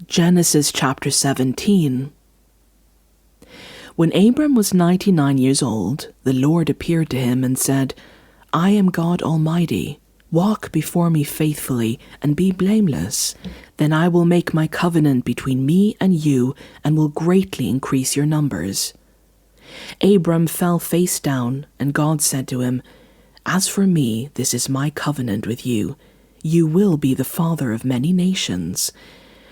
Genesis chapter 17. When Abram was 99 years old, the Lord appeared to him and said, I am God Almighty. Walk before me faithfully and be blameless. Then I will make my covenant between me and you and will greatly increase your numbers. Abram fell face down, and God said to him, As for me, this is my covenant with you. You will be the father of many nations.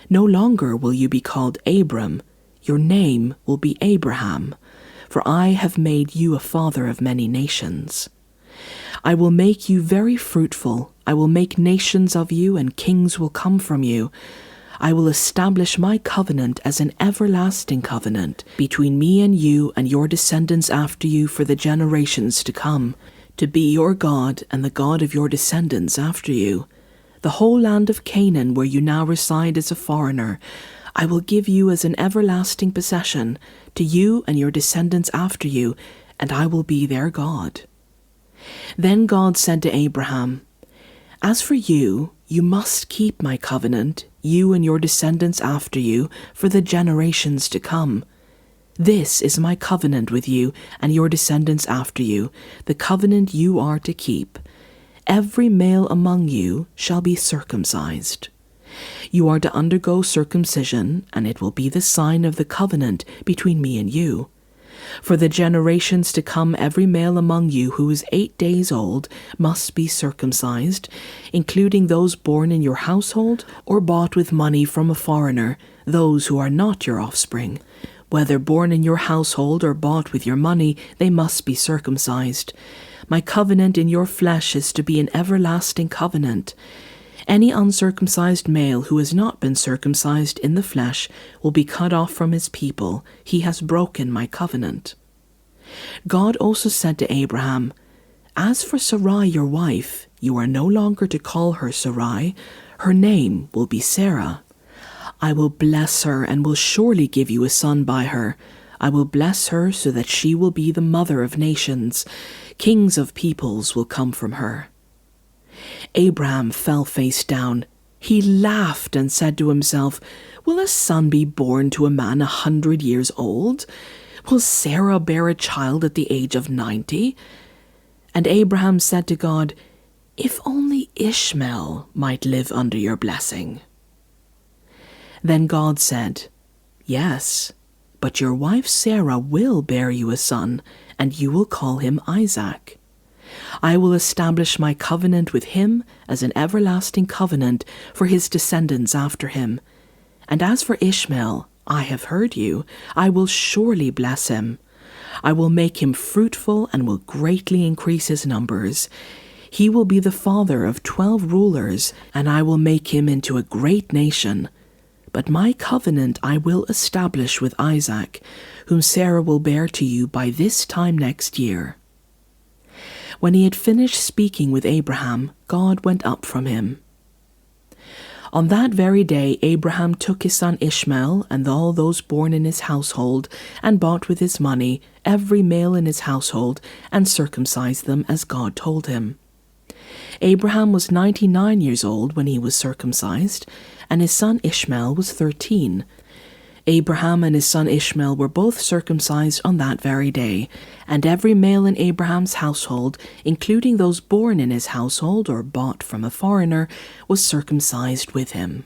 No longer will you be called Abram. Your name will be Abraham, for I have made you a father of many nations. I will make you very fruitful. I will make nations of you, and kings will come from you. I will establish my covenant as an everlasting covenant between me and you and your descendants after you for the generations to come, to be your God and the God of your descendants after you. The whole land of Canaan, where you now reside as a foreigner, I will give you as an everlasting possession to you and your descendants after you, and I will be their God. Then God said to Abraham, As for you, you must keep my covenant, you and your descendants after you, for the generations to come. This is my covenant with you and your descendants after you, the covenant you are to keep. Every male among you shall be circumcised. You are to undergo circumcision, and it will be the sign of the covenant between me and you. For the generations to come, every male among you who is 8 days old must be circumcised, including those born in your household or bought with money from a foreigner, those who are not your offspring. Whether born in your household or bought with your money, they must be circumcised. My covenant in your flesh is to be an everlasting covenant. Any uncircumcised male who has not been circumcised in the flesh will be cut off from his people. He has broken my covenant. God also said to Abraham, As for Sarai your wife, you are no longer to call her Sarai. Her name will be Sarah. I will bless her and will surely give you a son by her. I will bless her so that she will be the mother of nations. Kings of peoples will come from her. Abraham fell face down. He laughed and said to himself, Will a son be born to a man 100 years old? Will Sarah bear a child at the age of 90? And Abraham said to God, If only Ishmael might live under your blessing. Then God said, Yes, but your wife Sarah will bear you a son, and you will call him Isaac. I will establish my covenant with him as an everlasting covenant for his descendants after him. And as for Ishmael, I have heard you. I will surely bless him. I will make him fruitful and will greatly increase his numbers. He will be the father of 12 rulers, and I will make him into a great nation. But my covenant I will establish with Isaac, whom Sarah will bear to you by this time next year. When he had finished speaking with Abraham, God went up from him. On that very day Abraham took his son Ishmael and all those born in his household, and bought with his money every male in his household, and circumcised them as God told him. Abraham was 99 years old when he was circumcised, and his son Ishmael was 13. Abraham and his son Ishmael were both circumcised on that very day, and every male in Abraham's household, including those born in his household or bought from a foreigner, was circumcised with him.